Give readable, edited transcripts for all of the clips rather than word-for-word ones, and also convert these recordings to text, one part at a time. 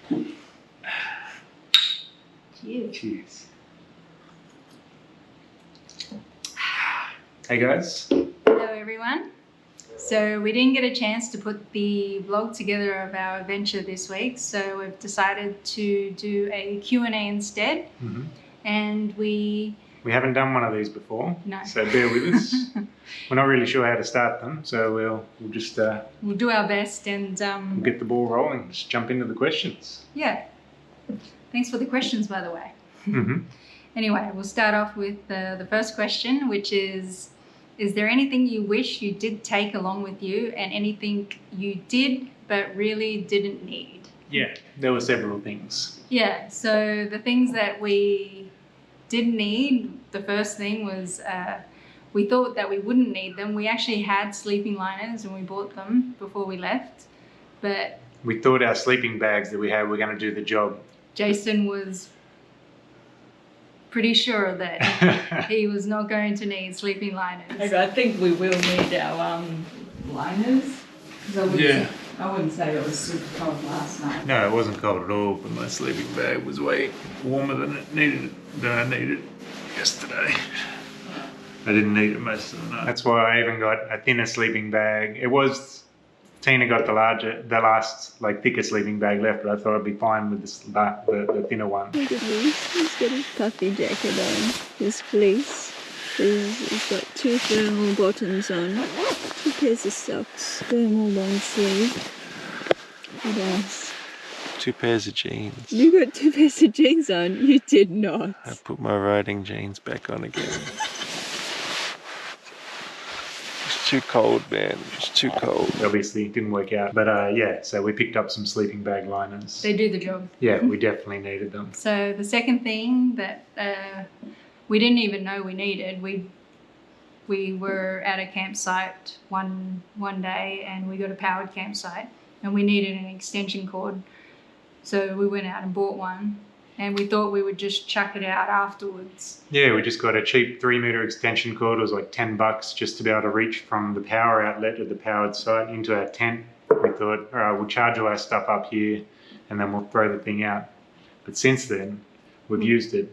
Cheers. Cheers. Hey guys. Hello everyone. So we didn't get a chance to put the vlog together of our adventure this week, so we've decided to do a Q&A instead. Mm-hmm. And we haven't done one of these before, no. So bear with us. We're not really sure how to start them, so we'll just we'll do our best and we'll get the ball rolling. Just jump into the questions. Yeah. Thanks for the questions, by the way. Mm-hmm. Anyway, we'll start off with the first question, which is there anything you wish you did take along with you and anything you did but really didn't need? Yeah, there were several things. Yeah, so the things that we didn't need, the first thing was we thought that we wouldn't need them. We actually had sleeping liners and we bought them before we left, but we thought our sleeping bags that we had were going to do the job. Jason was pretty sure that he was not going to need sleeping liners. I think we will need our liners. Yeah. I wouldn't say it was super cold last night. No, it wasn't cold at all, but my sleeping bag was way warmer than I needed yesterday. I didn't need it most of the night. That's why I even got a thinner sleeping bag. Tina got the last thicker sleeping bag left, but I thought I'd be fine with the thinner one. Look at this, he's got a puffy jacket on, his fleece. He's got 2 thermal bottoms on, 2 pairs of socks, thermal long sleeve. What else? 2 pairs of jeans. You got 2 pairs of jeans on? You did not. I put my riding jeans back on again. It's too cold, man. It's too cold. Obviously, it didn't work out. But yeah, so we picked up some sleeping bag liners. They do the job. Yeah, we definitely needed them. So the second thing that we didn't even know we needed, we were at a campsite one day and we got a powered campsite and we needed an extension cord. So we went out and bought one and we thought we would just chuck it out afterwards. Yeah, we just got a cheap 3-meter extension cord. It was like $10 just to be able to reach from the power outlet of the powered site into our tent. We thought, all right, we'll charge all our stuff up here and then we'll throw the thing out. But since then, we've used it.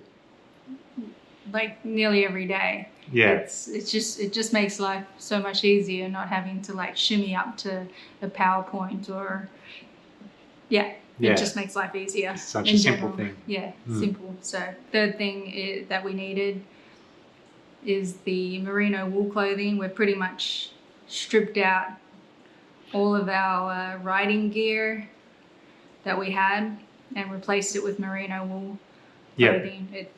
Like nearly every day. Yeah. It just makes life so much easier not having to like shimmy up to a PowerPoint or it just makes life easier. It's such a simple thing. Yeah, simple. So third thing that we needed is the merino wool clothing. We're pretty much stripped out all of our riding gear that we had and replaced it with merino wool clothing. It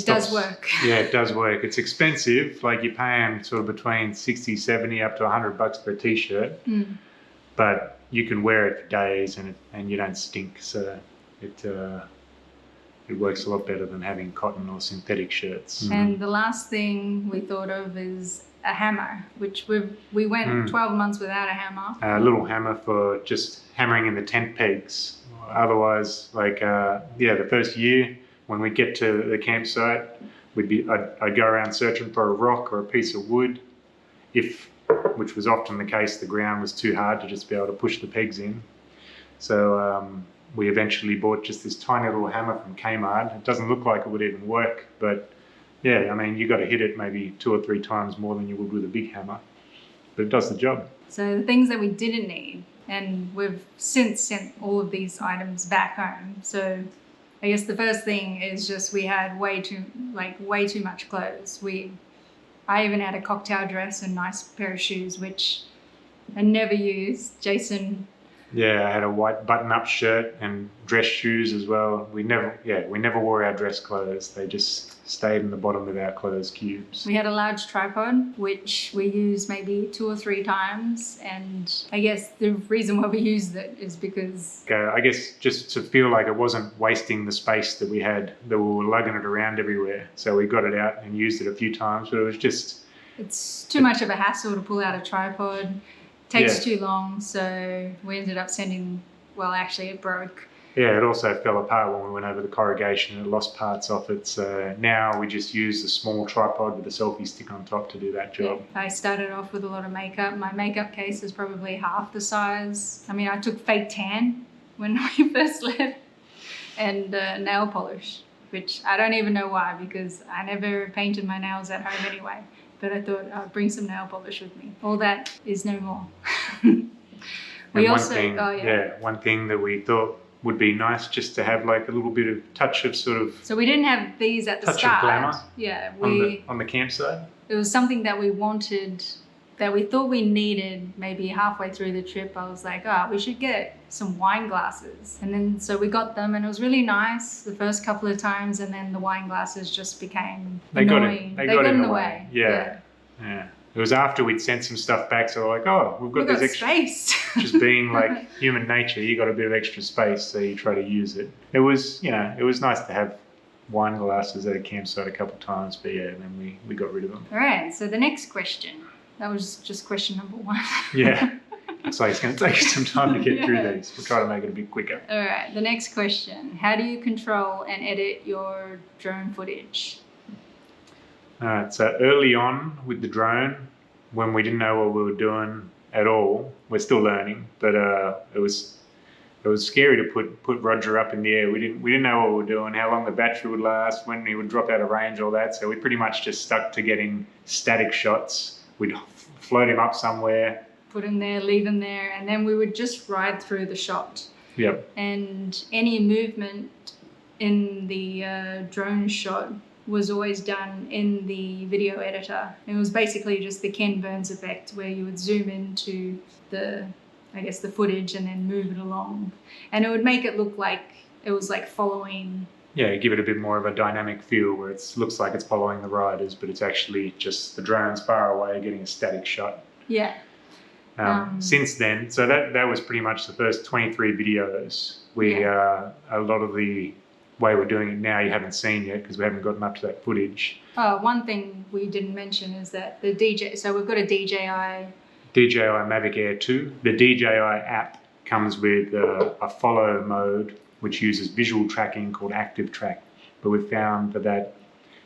does work. Yeah, it does work. It's expensive. Like you're paying sort of between 60, 70 up to $100 per t-shirt. But you can wear it for days and you don't stink. So it works a lot better than having cotton or synthetic shirts. And the last thing we thought of is a hammer, which we went 12 months without a hammer. A little hammer for just hammering in the tent pegs. Otherwise, the first year when we get to the campsite, I'd go around searching for a rock or a piece of wood, which was often the case, the ground was too hard to just be able to push the pegs in. So we eventually bought just this tiny little hammer from Kmart. It doesn't look like it would even work, but yeah, I mean, you got to hit it maybe 2 or 3 times more than you would with a big hammer, but it does the job. So the things that we didn't need, and we've since sent all of these items back home. So I guess the first thing is just we had way too much clothes. I even had a cocktail dress and a nice pair of shoes, which I never used. Jason. Yeah, I had a white button-up shirt and dress shoes as well. We never wore our dress clothes. They just stayed in the bottom of our clothes cubes. We had a large tripod, which we used maybe 2 or 3 times. And I guess the reason why we used it is because... I guess just to feel like it wasn't wasting the space that we had, that we were lugging it around everywhere. So we got it out and used it a few times, but it was just... It's too much of a hassle to pull out a tripod. Takes too long, so we ended up actually it broke. Yeah, it also fell apart when we went over the corrugation and it lost parts off it. So now we just use a small tripod with a selfie stick on top to do that job. Yeah. I started off with a lot of makeup. My makeup case is probably half the size. I mean, I took fake tan when we first left, and nail polish, which I don't even know why, because I never painted my nails at home anyway. But I thought I'd bring some nail polish with me. All that is no more. One thing that we thought would be nice just to have like a little bit of touch of sort of. So we didn't have these at the touch start. Of glamour. Yeah, on the campsite. It was something that we wanted, that we thought we needed. Maybe halfway through the trip, I was like, we should get some wine glasses. And then so we got them, and it was really nice the first couple of times, and then the wine glasses just became annoying. They got in the way. Yeah. It was after we'd sent some stuff back, so we're like, we've got this extra space. Just being like human nature, you got a bit of extra space, so you try to use it. It was, it was nice to have wine glasses at a campsite a couple of times, but yeah, then we got rid of them. All right, so the next question. That was just question number 1. Yeah. Looks like it's going to take some time to get through these. We'll try to make it a bit quicker. All right, the next question. How do you control and edit your drone footage? All right, so early on with the drone, when we didn't know what we were doing at all, we're still learning, but it was scary to put Roger up in the air. We didn't know what we were doing, how long the battery would last, when he would drop out of range, all that. So we pretty much just stuck to getting static shots. We'd float him up somewhere, put him there, leave him there, and then we would just ride through the shot. Yep. And any movement in the drone shot was always done in the video editor. It was basically just the Ken Burns effect, where you would zoom into the footage and then move it along. And it would make it look like it was like following. Yeah, give it a bit more of a dynamic feel where it looks like it's following the riders, but it's actually just the drone's far away getting a static shot. Yeah. Since then, so that was pretty much the first 23 videos. A lot of the way we're doing it now you haven't seen yet because we haven't gotten up to that footage. One thing we didn't mention is that the DJ, so we've got a DJI Mavic Air 2. The DJI app comes with a follow mode which uses visual tracking called Active Track, but we've found that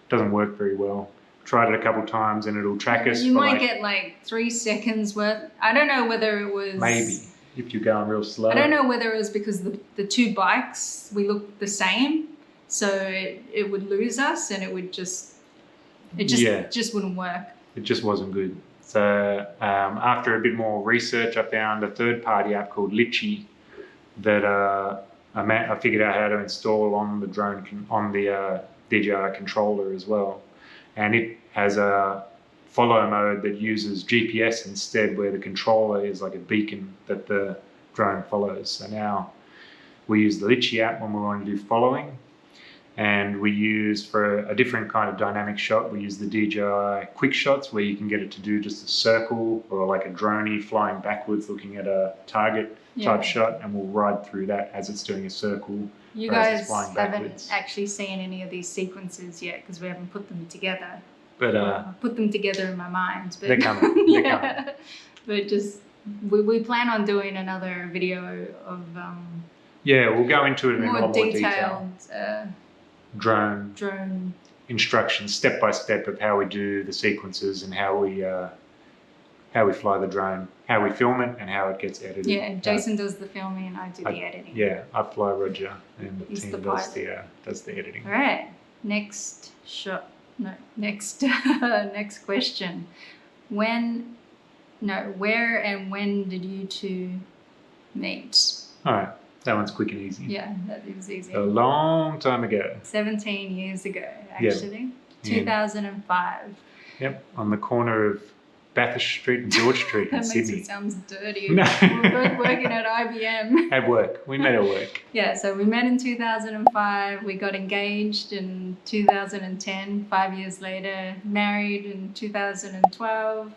doesn't work very well. Tried it a couple of times and it'll track us. You might get like 3 seconds worth. I don't know whether it was... Maybe, if you're going real slow. I don't know whether it was because the 2 bikes, we looked the same, so it would lose us and it just wouldn't work. It just wasn't good. So after a bit more research, I found a third-party app called Lychee that I figured out how to install on the drone, on the DJI controller as well. And it has a follow mode that uses GPS instead, where the controller is like a beacon that the drone follows. So now we use the Lychee app when we want to do following, and we use, for a different kind of dynamic shot, we use the DJI quick shots where you can get it to do just a circle or like a droney flying backwards looking at a target type shot, and we'll ride through that as it's doing a circle. You guys haven't actually seen any of these sequences yet because we haven't put them together. But put them together in my mind. But they're coming. They're coming. But just we plan on doing another video of we'll go into it in a lot more detailed drone instructions, step by step, of how we do the sequences and how we fly the drone, how we film it, and how it gets edited. Yeah, Jason does the filming and I do the editing. Yeah, I fly Roger and the team does the editing. All right, next shot. No, next next question. Where and when did you 2 meet? All right, that one's quick and easy. Yeah, that is easy. A long time ago. 17 years ago, actually. Yep. 2005. Yep, on the corner of Bathurst Street and George Street in Sydney. That makes it sound dirty. No. We were both working at IBM. At work. We met at work. Yeah, so we met in 2005. We got engaged in 2010, 5 years later. Married in 2012.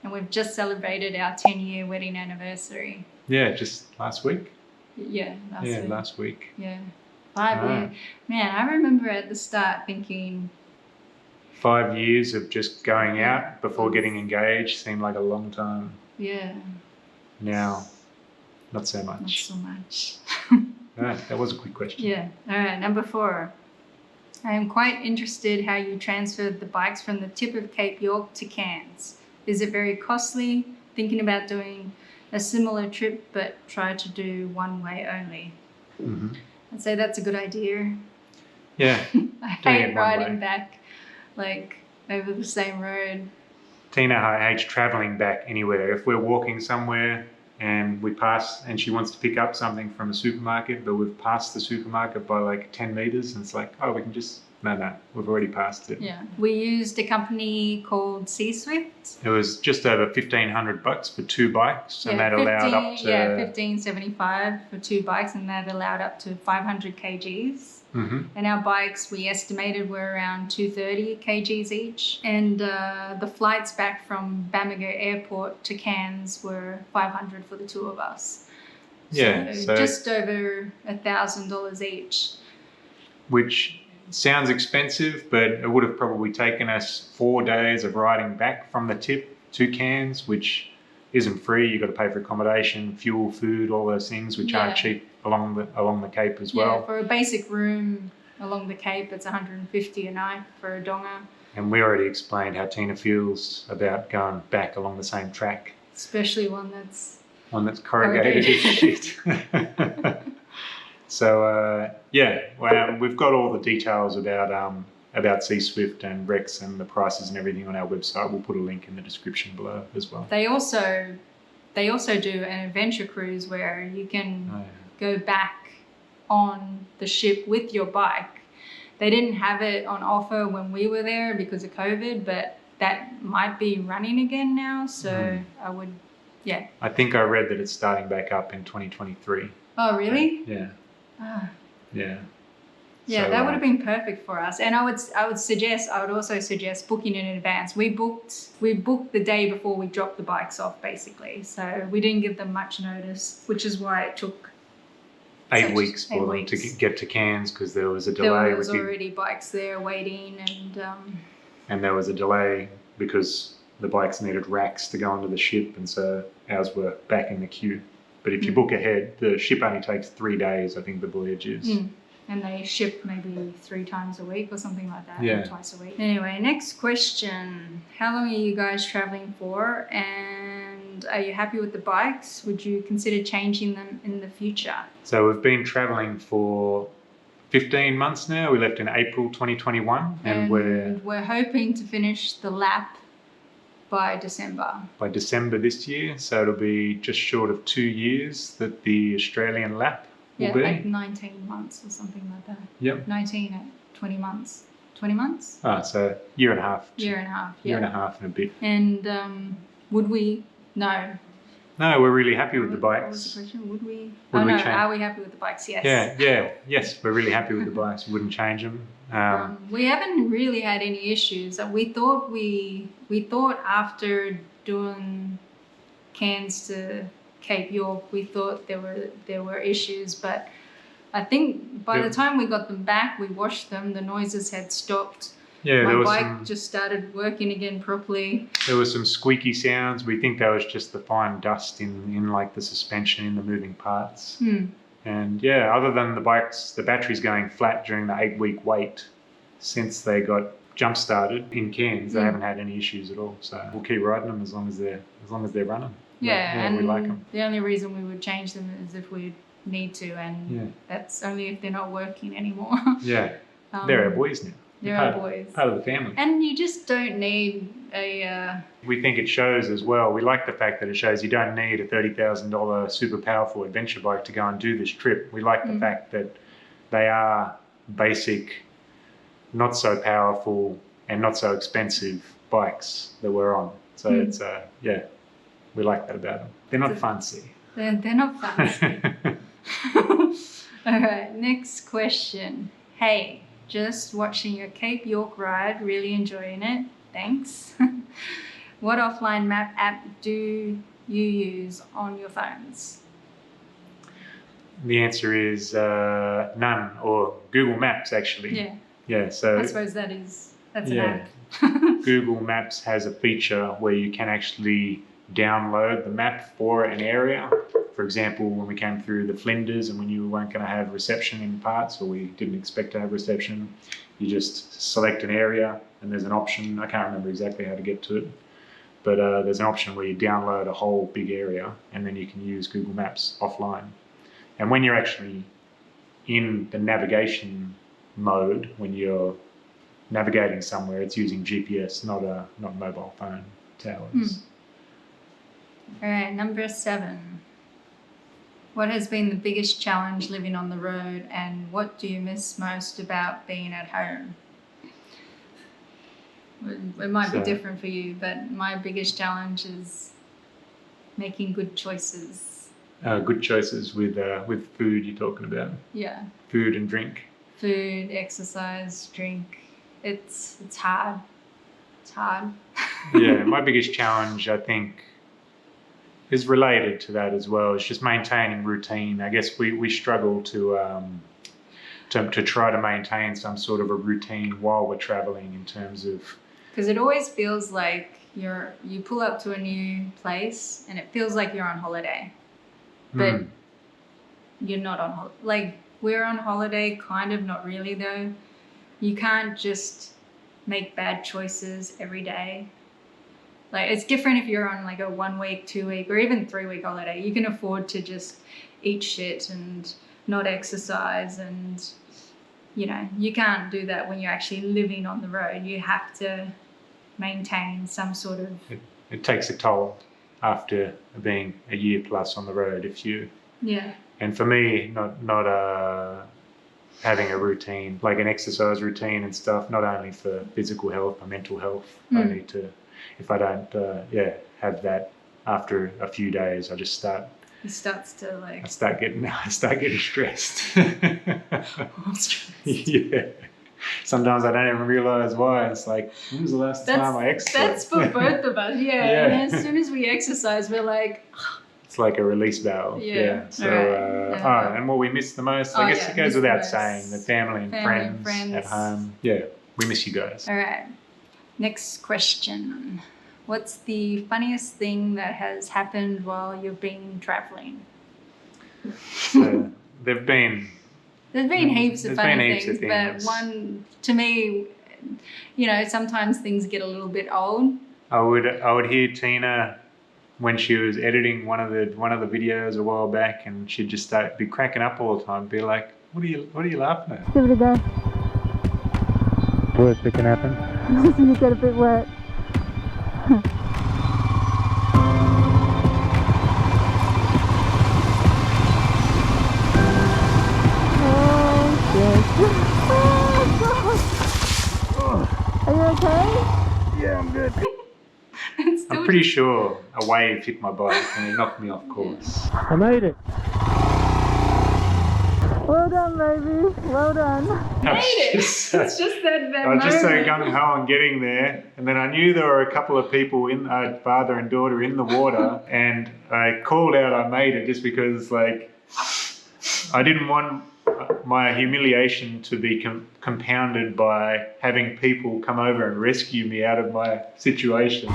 And we've just celebrated our 10-year wedding anniversary. Yeah, just last week. Yeah, last week. Yeah, 5 years. Man, I remember at the start thinking... 5 years of just going out before getting engaged seemed like a long time. Yeah. Now, not so much. Not so much. Right, that was a quick question. Yeah. All right. Number 4. I am quite interested how you transferred the bikes from the tip of Cape York to Cairns. Is it very costly? Thinking about doing a similar trip, but try to do one way only. Mm-hmm. I'd say that's a good idea. Yeah. I Doing hate it one riding way. back like over the same road. Tina hates travelling back anywhere. If we're walking somewhere and we pass and she wants to pick up something from a supermarket, but we've passed the supermarket by like 10 metres and it's like, oh, we can just, no, we've already passed it. Yeah. We used a company called C-Swift. It was just over $1,500 for 2 bikes and that allowed up to... Yeah, $1,575 for 2 bikes and that allowed up to 500 kgs. Mm-hmm. And our bikes, we estimated, were around 230 kgs each. And the flights back from Bamaga Airport to Cairns were 500 for the 2 of us. Yeah, so just over $1,000 each. Which sounds expensive, but it would have probably taken us 4 days of riding back from the tip to Cairns, which isn't free. You've got to pay for accommodation, fuel, food, all those things, which aren't cheap along the Cape as well. Yeah, for a basic room along the Cape, it's $150 a night for a donga. And we already explained how Tina feels about going back along the same track. Especially one that's corrugated as shit. So well, we've got all the details about C-Swift and Rex and the prices and everything on our website. We'll put a link in the description below as well. They also do an adventure cruise where you can go back on the ship with your bike. They didn't have it on offer when we were there because of COVID, but that might be running again now. So I would, I think I read that it's starting back up in 2023. Oh, really? Yeah. Yeah. Yeah, So, that would have been perfect for us. And I would also suggest booking in advance. We booked the day before we dropped the bikes off, basically. So we didn't give them much notice, which is why it took 8 weeks for them to get to Cairns because there was a delay. There was already bikes there waiting, and there was a delay because the bikes needed racks to go onto the ship, and so ours were back in the queue. But if you book ahead, the ship only takes 3 days, I think the voyage is. And they ship maybe 3 times a week or something like that, Yeah. or twice a week. Anyway, next question. How long are you guys traveling for? And are you happy with the bikes? Would you consider changing them in the future? So we've been travelling for 15 months now. We left in April 2021 and we're hoping to finish the lap by December. By December this year. So it'll be just short of 2 years that the Australian lap will be. Like 19 months or something like that. Yep. 19 at 20 months. 20 months? So year and a half. Year and a half, Year and a half and a bit. And would we? No. No, we're really happy with the bikes. What was the question? Would we? Would we change? Are we happy with the bikes? Yes. Yes, we're really happy with the bikes. We wouldn't change them. We haven't really had any issues. We thought after doing Cairns to Cape York, we thought there were issues, but I think by the time we got them back, we washed them, the noises had stopped. Yeah, my bike just started working again properly. There were some squeaky sounds. We think that was just the fine dust in like the suspension in the moving parts. And yeah, other than the batteries going flat during the 8-week wait since they got jump started in Cairns, they haven't had any issues at all. So we'll keep riding them as long as they're running. Yeah, and we like them. The only reason we would change them is if we need to, and that's only if they're not working anymore. Yeah, they're our boys now. They're our boys. Part of the family. And you just don't need a... We think it shows as well. We like the fact that it shows you don't need a $30,000 super powerful adventure bike to go and do this trip. We like the fact that they are basic, not so powerful and not so expensive bikes that we're on. So it's, we like that about them. They're not fancy. They're not fancy. All right, next question. Hey, just watching your Cape York ride, really enjoying it. Thanks. What offline map app do you use on your phones? The answer is none, or Google Maps actually. Yeah. Yeah, so I suppose that's an app. Google Maps has a feature where you can actually download the map for an area. for example, when we came through the Flinders and when you weren't going to have reception in parts, or we didn't expect to have reception, you just select an area and there's an option. I can't remember exactly how to get to it, but there's an option where you download a whole big area and then you can use Google Maps offline. And when you're actually in the navigation mode, when you're navigating somewhere, it's using GPS, not mobile phone towers. All right, number 7. What has been the biggest challenge living on the road, and what do you miss most about being at home? It might be different for you, but my biggest challenge is making good choices. Good choices with food you're talking about? Yeah. Food and drink? Food, exercise, drink. It's hard. It's hard. Yeah, my biggest challenge, I think, is related to that as well. It's just maintaining routine. I guess we struggle to try to maintain some sort of a routine while we're traveling, in terms of, because it always feels like you pull up to a new place and it feels like you're on holiday, but you're not on holiday. Like, we're on holiday, kind of, not really though. You can't just make bad choices every day. Like, it's different if you're on like a 1 week, 2 week, or even 3 week holiday. You can afford to just eat shit and not exercise, and you can't do that when you're actually living on the road. You have to maintain some sort of... It takes a toll after being a year plus on the road if you... Yeah. And for me, not having a routine, like an exercise routine and stuff, not only for physical health, but mental health. I need to... If I don't, have that after a few days, I just start... It starts to like... I start getting stressed. Stressed. Yeah. Sometimes I don't even realise why. It's like, when was the last time I exercised? That's for both of us, yeah. And as soon as we exercise, we're like... It's like a release valve. Yeah. So, and what we miss the most, I guess it goes without saying, the family and friends at home. Yeah, we miss you guys. All right. Next question. What's the funniest thing that has happened while you've been traveling? So, there's been heaps of funny things, but one, to me, sometimes things get a little bit old. I would hear Tina when she was editing one of the videos a while back, and she'd just be cracking up all the time, be like, "What are you laughing at?" Give it a go. Worst that can happen. You get a bit wet. Are you okay? Yeah, I'm good. I'm pretty sure a wave hit my bike and it knocked me off course. I made it. Well done, baby. Well done. Made it. It's just that I was just so moment. gung ho on getting there, and then I knew there were a couple of people father and daughter in the water, and I called out I made it just because, like, I didn't want my humiliation to be compounded by having people come over and rescue me out of my situation.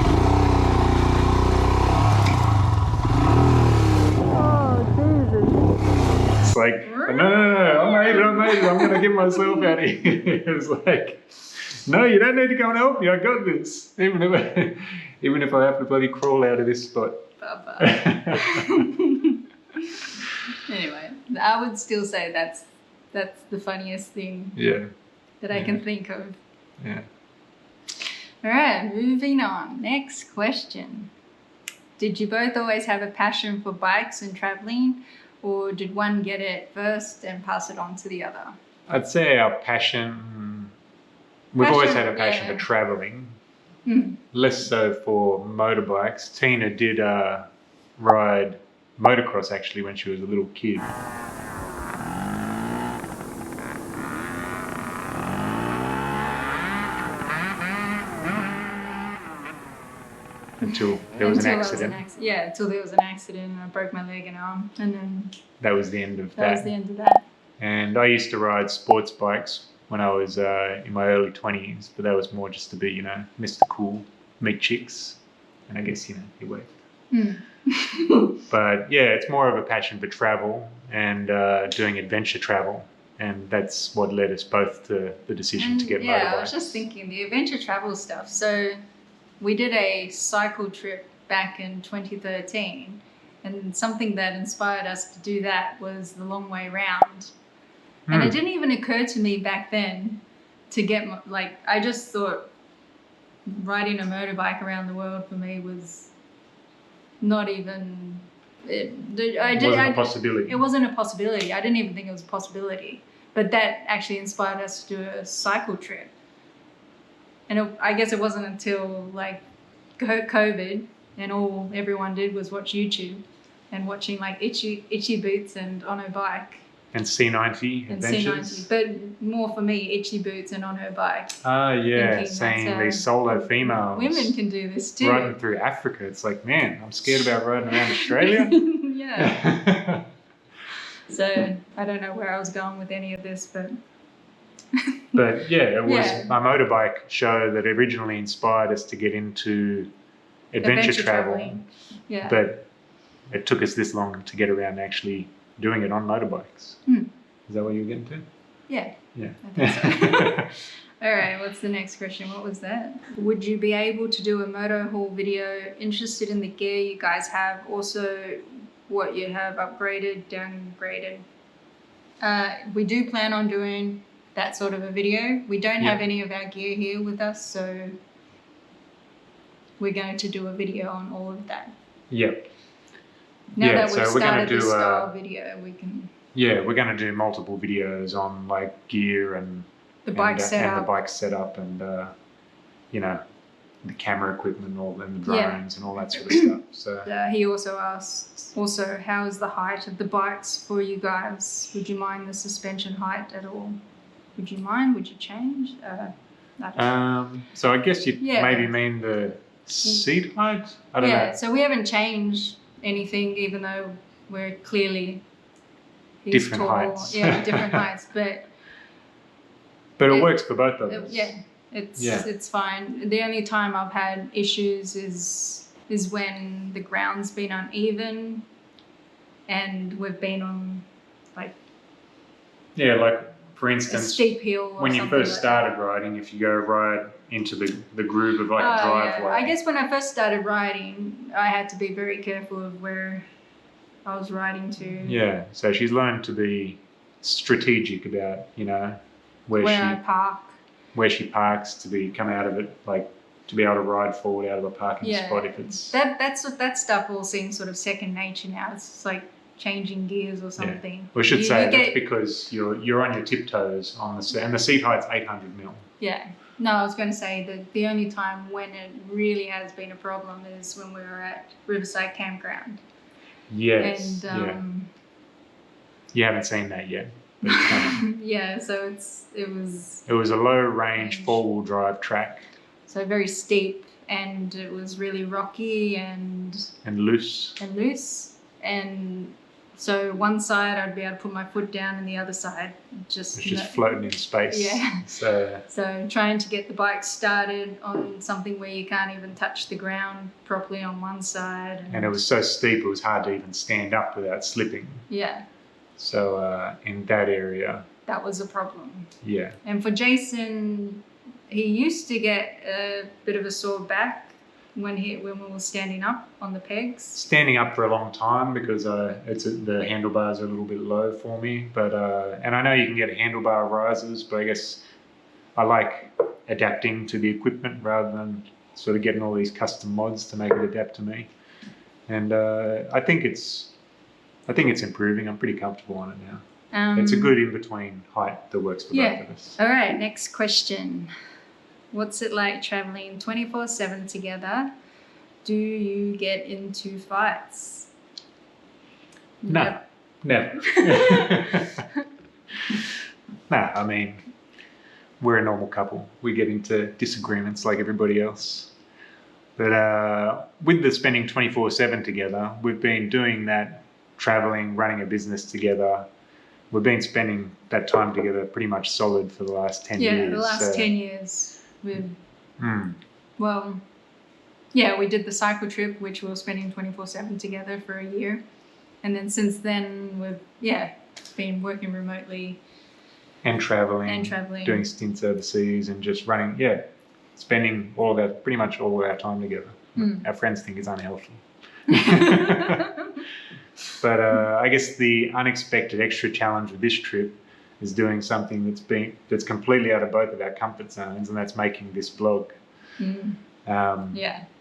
It's like, no, I made it, I'm going to get myself out of here. It was like, no, you don't need to come and help me, I got this. Even if I have to bloody crawl out of this spot. Anyway, I would still say that's the funniest thing that I can think of. Yeah. All right, moving on. Next question. Did you both always have a passion for bikes and traveling, or did one get it first and pass it on to the other? I'd say our passion, we've always had a passion for traveling, less so for motorbikes. Tina did ride motocross actually when she was a little kid. Until there was an accident. Until there was an accident and I broke my leg and arm, and then that was the end of that. That was the end of that. And I used to ride sports bikes when I was in my early 20s, but that was more just to be, Mr. Cool, meet chicks, and I guess, it worked. But yeah, it's more of a passion for travel and doing adventure travel. And that's what led us both to the decision to get motorbikes. Yeah, I was just thinking the adventure travel stuff. So we did a cycle trip back in 2013, and something that inspired us to do that was the long way round. And it didn't even occur to me back then to get, like, I just thought riding a motorbike around the world for me was not even... It wasn't a possibility. It wasn't a possibility. I didn't even think it was a possibility. But that actually inspired us to do a cycle trip. And I guess it wasn't until like COVID and everyone did was watch YouTube and watching like Itchy Boots and On Her Bike. And C90 adventures. C90, but more for me, Itchy Boots and On Her Bike. Yeah, saying these solo females. Women can do this too. Riding through Africa. It's like, man, I'm scared about riding around Australia. Yeah. So I don't know where I was going with any of this, but... But yeah, it was my motorbike show that originally inspired us to get into adventure travel. Yeah. But it took us this long to get around actually doing it on motorbikes. Is that what you're getting to? Yeah. Yeah. I think so. All right, what's the next question? What was that? Would you be able to do a moto haul video? Interested in the gear you guys have? Also, what you have upgraded, downgraded? We do plan on doing that sort of a video. We don't have any of our gear here with us, so we're going to do a video on all of that. Yep. Now that we've started this style video, we can... Yeah, we're going to do multiple videos on like gear and the bike setup. And the bike setup and, you know, the camera equipment and the drones and all that sort of stuff. So he also asked, how is the height of the bikes for you guys? Would you mind the suspension height at all? Would you mind? Would you change? So I guess you maybe mean the seat height? I don't know. Yeah, so we haven't changed anything, even though we're clearly different tall. heights. Yeah, different heights, but it works for both of us. Yeah, it's fine. The only time I've had issues is when the ground's been uneven and we've been on like for instance, a steep hill or when you first started riding, if you go ride into the groove of like a driveway. I guess when I first started riding, I had to be very careful of where I was riding to. Yeah, so she's learned to be strategic about, you know, where I park. Where she parks to come out of it, like to be able to ride forward out of a parking spot if it's... That stuff all seems sort of second nature now. It's like changing gears or something. Yeah. We should say that's because you're on your tiptoes on the seat, and the seat height's 800 mil. Yeah. No, I was going to say that the only time when it really has been a problem is when we were at Riverside Campground. Yes. And you haven't seen that yet. But yeah, so it was a low range 4-wheel drive track. So very steep, and it was really rocky and loose. And so one side I'd be able to put my foot down, and the other side it's just floating in space. Yeah. So trying to get the bike started on something where you can't even touch the ground properly on one side. And it was so steep it was hard to even stand up without slipping. Yeah. So in that area, that was a problem. Yeah. And for Jason, he used to get a bit of a sore back when we were standing up on the pegs. Standing up for a long time because the handlebars are a little bit low for me. But and I know you can get handlebar risers, but I guess I like adapting to the equipment rather than sort of getting all these custom mods to make it adapt to me. And I think it's improving. I'm pretty comfortable on it now. It's a good in-between height that works for both of us. All right, next question. What's it like traveling 24/7 together? Do you get into fights? No, never. No, I mean, we're a normal couple. We get into disagreements like everybody else. But with the spending 24/7 together, we've been doing that, traveling, running a business together. We've been spending that time together pretty much solid for the last 10 years. Yeah, the last 10 years. Well, yeah, we did the cycle trip, which we were spending 24/7 together for a year. And then since then, we've, been working remotely. And traveling. Doing stints overseas and just running, spending pretty much all of our time together. Our friends think it's unhealthy. But I guess the unexpected extra challenge of this trip is doing something that's completely out of both of our comfort zones, and that's making this vlog.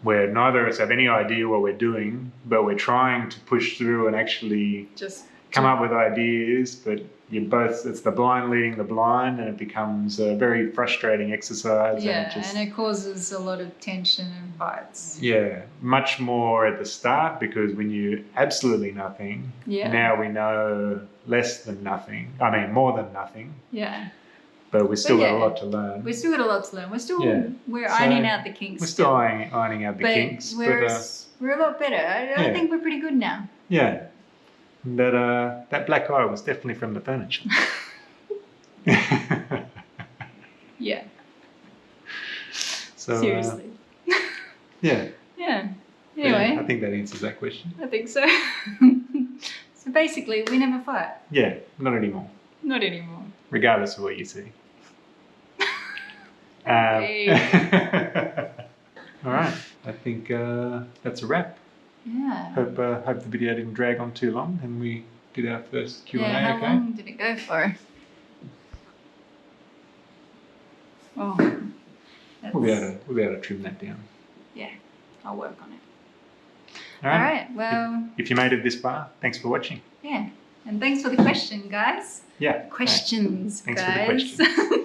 Where neither of us have any idea what we're doing, but we're trying to push through and actually just come up with ideas, but it's the blind leading the blind, and it becomes a very frustrating exercise. And it causes a lot of tension and fights. Yeah, much more at the start, because we knew absolutely nothing. Now we know less than nothing. I mean, more than nothing. Yeah. But we've still got a lot to learn. We've still got a lot to learn. We're ironing out the kinks. We're still ironing out the kinks. We're a lot better. I think we're pretty good now. Yeah. That black eye was definitely from the furniture. Yeah. So, seriously. Yeah. Yeah. Anyway. I think that answers that question. I think so. So basically, we never fight. Yeah, not anymore. Not anymore. Regardless of what you see. Okay. All right. I think that's a wrap. Yeah. Hope the video didn't drag on too long, and we did our first Q&A. How long did it go for? Oh, we'll be able to trim that down. Yeah, I'll work on it. All right. Well, if you made it this far, thanks for watching. Yeah, and thanks for the question, guys. Yeah. Questions, Thanks guys. for the questions.